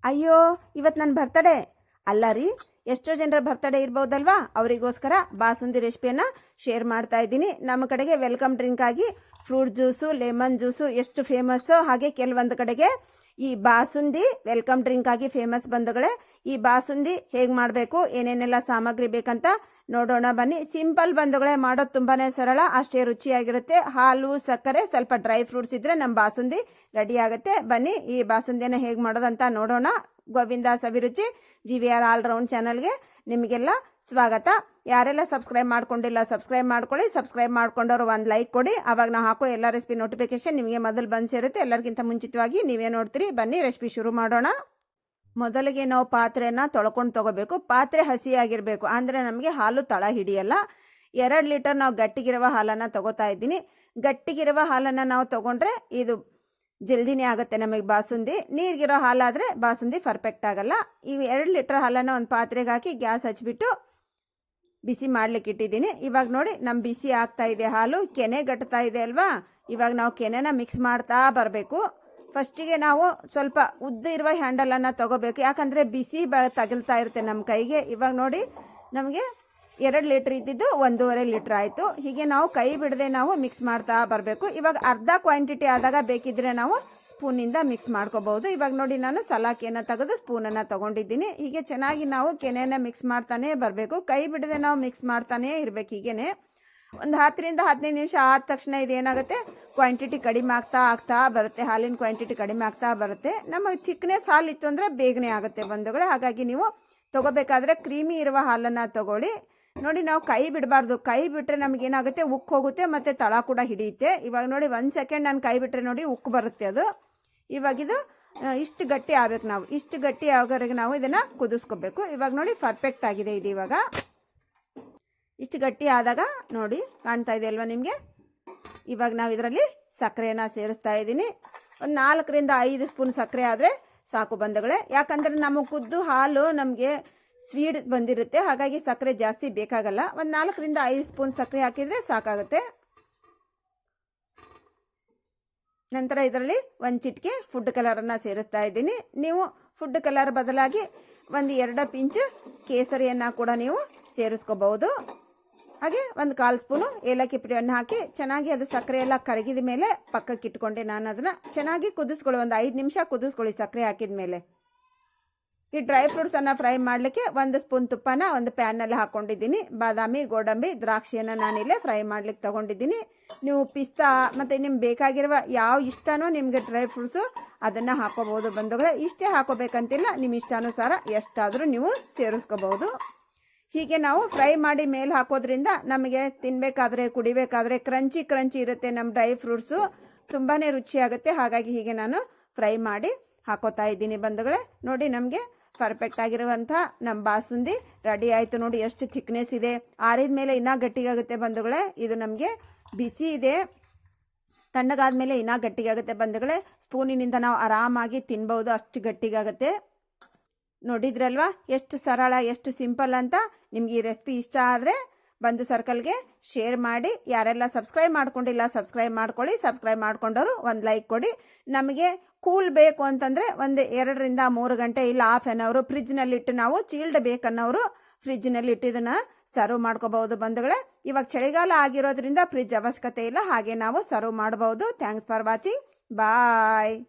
ಅಯ್ಯೋ, ಇವತ್ತು ನನ್ನ ಬರ್ತಡೇ ಅಲ್ಲ ರೀ. ಎಷ್ಟೋ ಜನರ ಬರ್ತಡೇ ಇರ್ಬೋದಲ್ವಾ, ಅವರಿಗೋಸ್ಕರ ಬಾಸುಂದಿ ರೆಸಿಪಿಯನ್ನ ಶೇರ್ ಮಾಡ್ತಾ ಇದ್ದೀನಿ. ನಮ್ಮ ಕಡೆಗೆ ವೆಲ್ಕಮ್ ಡ್ರಿಂಕ್ ಆಗಿ ಫ್ರೂಟ್ ಜ್ಯೂಸು, ಲೆಮನ್ ಜ್ಯೂಸು ಎಷ್ಟು ಫೇಮಸ್, ಹಾಗೆ ಕೆಲವೊಂದು ಕಡೆಗೆ ಈ ಬಾಸುಂದಿ ವೆಲ್ಕಮ್ ಡ್ರಿಂಕ್ ಆಗಿ ಫೇಮಸ್ ಬಂಧುಗಳೇ. ಈ ಬಾಸುಂದಿ ಹೇಗ್ ಮಾಡಬೇಕು, ಏನೇನೆಲ್ಲ ಸಾಮಗ್ರಿ ಬೇಕಂತ ನೋಡೋಣ ಬನ್ನಿ. ಸಿಂಪಲ್ ಬಂಧುಗಳೇ, ಮಾಡೋದು ತುಂಬಾನೇ ಸರಳ, ಅಷ್ಟೇ ರುಚಿಯಾಗಿರುತ್ತೆ. ಹಾಲು, ಸಕ್ಕರೆ, ಸ್ವಲ್ಪ ಡ್ರೈ ಫ್ರೂಟ್ಸ್ ಇದ್ರೆ ನಮ್ಮ ಬಾಸುಂದಿ ರೆಡಿ ಆಗುತ್ತೆ. ಬನ್ನಿ ಈ ಬಾಸುಂದಿಯನ್ನು ಹೇಗೆ ಮಾಡೋದಂತ ನೋಡೋಣ. ಗೋವಿಂದ ಸವಿರುಚಿ GVR ಆಲ್ರೌಂಡ್ ಚಾನಲ್ಗೆ ನಿಮಗೆಲ್ಲ ಸ್ವಾಗತ. ಯಾರೆಲ್ಲ ಸಬ್ಸ್ಕ್ರೈಬ್ ಮಾಡ್ಕೊಂಡಿಲ್ಲ ಸಬ್ಸ್ಕ್ರೈಬ್ ಮಾಡ್ಕೊಳ್ಳಿ. ಸಬ್ಸ್ಕ್ರೈಬ್ ಮಾಡ್ಕೊಂಡವ್ರು ಒಂದು ಲೈಕ್ ಕೊಡಿ. ಅವಾಗ ನಾವು ಹಾಕೋ ಎಲ್ಲ ರೆಸಿಪಿ ನೋಟಿಫಿಕೇಶನ್ ನಿಮಗೆ ಮೊದಲು ಬಂದು ಸೇರುತ್ತೆ. ಎಲ್ಲರಿಗಿಂತ ಮುಂಚಿತವಾಗಿ ನೀವೇ ನೋಡ್ತೀರಿ. ಬನ್ನಿ ರೆಸಿಪಿ ಶುರು ಮಾಡೋಣ. ಮೊದಲಿಗೆ ನಾವು ಪಾತ್ರೆನ ತೊಳ್ಕೊಂಡು ತಗೋಬೇಕು. ಪಾತ್ರೆ ಹಸಿಯಾಗಿರ್ಬೇಕು, ಅಂದ್ರೆ ನಮಗೆ ಹಾಲು ತಳ ಹಿಡಿಯಲ್ಲ. 2 ಲೀಟರ್ ನಾವು ಗಟ್ಟಿಗಿರುವ ಹಾಲನ್ನ ತಗೋತಾ ಇದ್ದೀನಿ. ಗಟ್ಟಿಗಿರುವ ಹಾಲನ್ನ ನಾವು ತಗೊಂಡ್ರೆ ಇದು ಜಲ್ದಿನೇ ಆಗುತ್ತೆ ನಮಗೆ ಬಾಸುಂದಿ. ನೀರಿಗಿರೋ ಹಾಲಾದ್ರೆ ಬಾಸುಂದಿ ಪರ್ಫೆಕ್ಟ್ ಆಗಲ್ಲ. ಈ 2 ಲೀಟರ್ ಹಾಲನ್ನ ಒಂದು ಪಾತ್ರೆಗೆ ಹಾಕಿ ಗ್ಯಾಸ್ ಹಚ್ಬಿಟ್ಟು ಬಿಸಿ ಮಾಡ್ಲಿಕ್ಕೆ ಇಟ್ಟಿದ್ದೀನಿ. ಇವಾಗ ನೋಡಿ ನಮ್ ಬಿಸಿ ಆಗ್ತಾ ಇದೆ ಹಾಲು, ಕೆನೆ ಗಟ್ತಾ ಇದೆ ಅಲ್ವಾ. ಇವಾಗ ನಾವು ಕೆನೆನ ಮಿಕ್ಸ್ ಮಾಡ್ತಾ ಬರಬೇಕು. ಫಸ್ಟಿಗೆ ನಾವು ಸ್ವಲ್ಪ ಉದ್ದ ಇರುವ ಹ್ಯಾಂಡಲ್ ಅನ್ನ ತಗೋಬೇಕು, ಯಾಕಂದ್ರೆ ಬಿಸಿ ತಗಲ್ತಾ ಇರುತ್ತೆ ನಮ್ಮ ಕೈಗೆ. ಇವಾಗ ನೋಡಿ ನಮಗೆ 2 ಲೀಟರ್ ಇದ್ದಿದ್ದು 1.5 ಲೀಟರ್ ಆಯ್ತು. ಹೀಗೆ ನಾವು ಕೈ ಬಿಡದೆ ನಾವು ಮಿಕ್ಸ್ ಮಾಡ್ತಾ ಬರಬೇಕು. ಇವಾಗ ಅರ್ಧ ಕ್ವಾಂಟಿಟಿ ಆದಾಗ ಬೇಕಿದ್ರೆ ನಾವು ಸ್ಪೂನಿಂದ ಮಿಕ್ಸ್ ಮಾಡ್ಕೋಬಹುದು. ಇವಾಗ ನೋಡಿ ನಾನು ಸಲಾಕಿಯನ್ನ ತೆಗೆದು ಸ್ಪೂನನ್ನ ತಗೊಂಡಿದ್ದೀನಿ. ಹೀಗೆ ಚೆನ್ನಾಗಿ ನಾವು ಕೆನೆಯನ್ನ ಮಿಕ್ಸ್ ಮಾಡ್ತಾನೆ ಬರಬೇಕು. ಕೈ ಬಿಡದೆ ನಾವು ಮಿಕ್ಸ್ ಮಾಡ್ತಾನೆ ಇರ್ಬೇಕು. ಹೀಗೇನೆ ಒಂದು 10 ರಿಂದ 15 ನಿಮಿಷ ಆದ ತಕ್ಷಣ ಇದೇನಾಗುತ್ತೆ, ಕ್ವಾಂಟಿಟಿ ಕಡಿಮೆ ಆಗ್ತಾ ಬರುತ್ತೆ. ಹಾಲಿನ ಕ್ವಾಂಟಿಟಿ ಕಡಿಮೆ ಆಗ್ತಾ ಬರುತ್ತೆ. ನಮಗೆ ಥಿಕ್ನೆಸ್ ಹಾಲು ಇತ್ತು ಅಂದ್ರೆ ಬೇಗನೆ ಆಗುತ್ತೆ ಬಂಧುಗಳೇ. ಹಾಗಾಗಿ ನೀವು ತಗೋಬೇಕಾದ್ರೆ ಕ್ರೀಮಿ ಇರುವ ಹಾಲನ್ನ ತಗೊಳ್ಳಿ. ನೋಡಿ ನಾವು ಕೈ ಬಿಡಬಾರ್ದು. ಕೈ ಬಿಟ್ರೆ ನಮ್ಗೆ ಏನಾಗುತ್ತೆ, ಉಕ್ಕು ಹೋಗುತ್ತೆ ಮತ್ತೆ ತಳ ಕೂಡ ಹಿಡಿಯುತ್ತೆ. ಇವಾಗ ನೋಡಿ 1 ಸೆಕೆಂಡ್ ನಾನು ಕೈ ಬಿಟ್ರೆ ನೋಡಿ ಉಕ್ಕು ಬರುತ್ತೆ ಅದು. ಇವಾಗ ಇದು ಇಷ್ಟು ಗಟ್ಟಿ ಆಗ್ಬೇಕು. ನಾವು ಇಷ್ಟು ಗಟ್ಟಿ ಆಗೋವರೆಗೆ ನಾವು ಇದನ್ನ ಕುದಿಸ್ಕೋಬೇಕು. ಇವಾಗ ನೋಡಿ ಪರ್ಫೆಕ್ಟ್ ಆಗಿದೆ ಇದು. ಇವಾಗ ಇಷ್ಟು ಗಟ್ಟಿ ಆದಾಗ ನೋಡಿ ಕಾಣ್ತಾ ಇದೆ ಅಲ್ವಾ ನಿಮಗೆ. ಇವಾಗ ನಾವು ಇದರಲ್ಲಿ ಸಕ್ಕರೆನ ಸೇರಿಸ್ತಾ ಇದ್ದೀನಿ. ಒಂದು 4 ರಿಂದ 5 ಸ್ಪೂನ್ ಸಕ್ಕರೆ ಆದರೆ ಸಾಕು ಬಂಧುಗಳೇ. ಯಾಕಂದ್ರೆ ನಮ್ಮ ಕುದ್ದು ಹಾಲು ನಮಗೆ ಸ್ವೀಟ್ ಬಂದಿರುತ್ತೆ, ಹಾಗಾಗಿ ಸಕ್ಕರೆ ಜಾಸ್ತಿ ಬೇಕಾಗಲ್ಲ. ಒಂದು 4 ರಿಂದ 5 ಸ್ಪೂನ್ ಸಕ್ಕರೆ ಹಾಕಿದ್ರೆ ಸಾಕಾಗುತ್ತೆ. ನಂತರ ಇದರಲ್ಲಿ 1 ಚಿಟಿಕೆ ಫುಡ್ ಕಲರ್ ಅನ್ನ ಸೇರಿಸ್ತಾ ಇದ್ದೀನಿ. ನೀವು ಫುಡ್ ಕಲರ್ ಬದಲಾಗಿ 1-2 ಪಿಂಚ್ ಕೇಸರಿಯನ್ನ ಕೂಡ ನೀವು ಸೇರಿಸ್ಕೋಬಹುದು. ಹಾಗೆ 1/4 ಸ್ಪೂನು ಏಲಕ್ಕಿ ಪುಡಿಯನ್ನು ಹಾಕಿ ಚೆನ್ನಾಗಿ ಅದು ಸಕ್ಕರೆ ಎಲ್ಲ ಕರಗಿದ ಮೇಲೆ ಪಕ್ಕಕ್ಕೆ ಇಟ್ಕೊಂಡೆ. ನಾನು ಅದನ್ನ ಚೆನ್ನಾಗಿ ಕುದಿಸ್ಕೊಳ್ಳಿ, ಒಂದು 5 ನಿಮಿಷ ಕುದಿಸ್ಕೊಳ್ಳಿ ಸಕ್ಕರೆ ಹಾಕಿದ ಮೇಲೆ. ಈ ಡ್ರೈ ಫ್ರೂಟ್ಸ್ ಅನ್ನ ಫ್ರೈ ಮಾಡ್ಲಿಕ್ಕೆ 1 ಸ್ಪೂನ್ ತುಪ್ಪನ ಒಂದು ಪ್ಯಾನ್ ನಲ್ಲಿ ಹಾಕೊಂಡಿದ್ದೀನಿ. ಬಾದಾಮಿ, ಗೋಡಂಬಿ, ದ್ರಾಕ್ಷಿಯನ್ನ ನಾನಿಲ್ಲೇ ಫ್ರೈ ಮಾಡ್ಲಿಕ್ಕೆ ತಗೊಂಡಿದ್ದೀನಿ. ನೀವು ಪಿಸ್ತಾ ಮತ್ತೆ ನಿಮ್ಗೆ ಬೇಕಾಗಿರುವ ಯಾವ ಇಷ್ಟನೋ ನಿಮ್ಗೆ ಡ್ರೈ ಫ್ರೂಟ್ಸ್ ಅದನ್ನ ಹಾಕೋಬಹುದು ಬಂಧುಗಳೇ. ಇಷ್ಟೇ ಹಾಕೋಬೇಕಂತಿಲ್ಲ, ನಿಮ್ ಇಷ್ಟಾನುಸಾರ ಎಷ್ಟಾದ್ರೂ ನೀವು ಸೇರಿಸ್ಕೋಬಹುದು. ಹೀಗೆ ನಾವು ಫ್ರೈ ಮಾಡಿ ಮೇಲೆ ಹಾಕೋದ್ರಿಂದ ನಮಗೆ ತಿನ್ಬೇಕಾದ್ರೆ ಕುಡಿಬೇಕಾದ್ರೆ ಕ್ರಂಚಿ ಇರುತ್ತೆ. ನಮ್ಮ ಡ್ರೈ ಫ್ರೂಟ್ಸ್ ತುಂಬಾನೇ ರುಚಿಯಾಗುತ್ತೆ. ಹಾಗಾಗಿ ಹೀಗೆ ನಾನು ಫ್ರೈ ಮಾಡಿ ಹಾಕೋತಾ ಇದ್ದೀನಿ ಬಂಧುಗಳೇ. ನೋಡಿ ನಮಗೆ ಪರ್ಫೆಕ್ಟ್ ಆಗಿರುವಂತ ನಮ್ಮ ಬಾಸುಂದಿ ರೆಡಿ ಆಯ್ತು. ನೋಡಿ ಎಷ್ಟು ಥಿಕ್ನೆಸ್ ಇದೆ. ಆರಿದ ಮೇಲೆ ಇನ್ನೂ ಗಟ್ಟಿಗಾಗುತ್ತೆ ಬಂಧುಗಳೇ. ಇದು ನಮಗೆ ಬಿಸಿ ಇದೆ, ತಣ್ಣಗಾದ್ಮೇಲೆ ಇನ್ನೂ ಗಟ್ಟಿಗಾಗುತ್ತೆ ಬಂಧುಗಳೇ. ಸ್ಪೂನಿನಿಂದ ನಾವು ಆರಾಮಾಗಿ ತಿನ್ಬಹುದು, ಅಷ್ಟು ಗಟ್ಟಿಗಾಗುತ್ತೆ. ನೋಡಿದ್ರಲ್ವಾ ಎಷ್ಟು ಸರಳ, ಎಷ್ಟು ಸಿಂಪಲ್ ಅಂತ. ನಿಮ್ಗೆ ಈ ರೆಸಿಪಿ ಇಷ್ಟ ಆದ್ರೆ ಬಂಧು ಸರ್ಕಲ್ಗೆ ಶೇರ್ ಮಾಡಿ. ಯಾರೆಲ್ಲ ಸಬ್ಸ್ಕ್ರೈಬ್ ಮಾಡ್ಕೊಂಡಿಲ್ಲ ಸಬ್ಸ್ಕ್ರೈಬ್ ಮಾಡ್ಕೊಳ್ಳಿ. ಸಬ್ಸ್ಕ್ರೈಬ್ ಮಾಡ್ಕೊಂಡವರು ಒಂದು ಲೈಕ್ ಕೊಡಿ. ನಮಗೆ ಕೂಲ್ ಬೇಕು ಅಂತಂದ್ರೆ ಒಂದು 2 ರಿಂದ 3 ಗಂಟೆ ಇಲ್ಲ ಹಾಫ್ ಆನ್ ಅವರ್ ಫ್ರಿಜ್ ನಲ್ಲಿ ಇಟ್ಟು ನಾವು ಚೀಲ್ಡ್ ಬೇಕನ್ನೋರು ಫ್ರಿಜ್ ನಲ್ಲಿ ಇಟ್ಟು ಇದನ್ನ ಸರ್ವ್ ಮಾಡ್ಕೋಬಹುದು ಬಂಧುಗಳೇ. ಇವಾಗ ಚಳಿಗಾಲ ಆಗಿರೋದ್ರಿಂದ ಫ್ರಿಜ್ ಅವಶ್ಯಕತೆ ಇಲ್ಲ, ಹಾಗೆ ನಾವು ಸರ್ವ್ ಮಾಡಬಹುದು. Thanks for watching. ಬಾಯ್.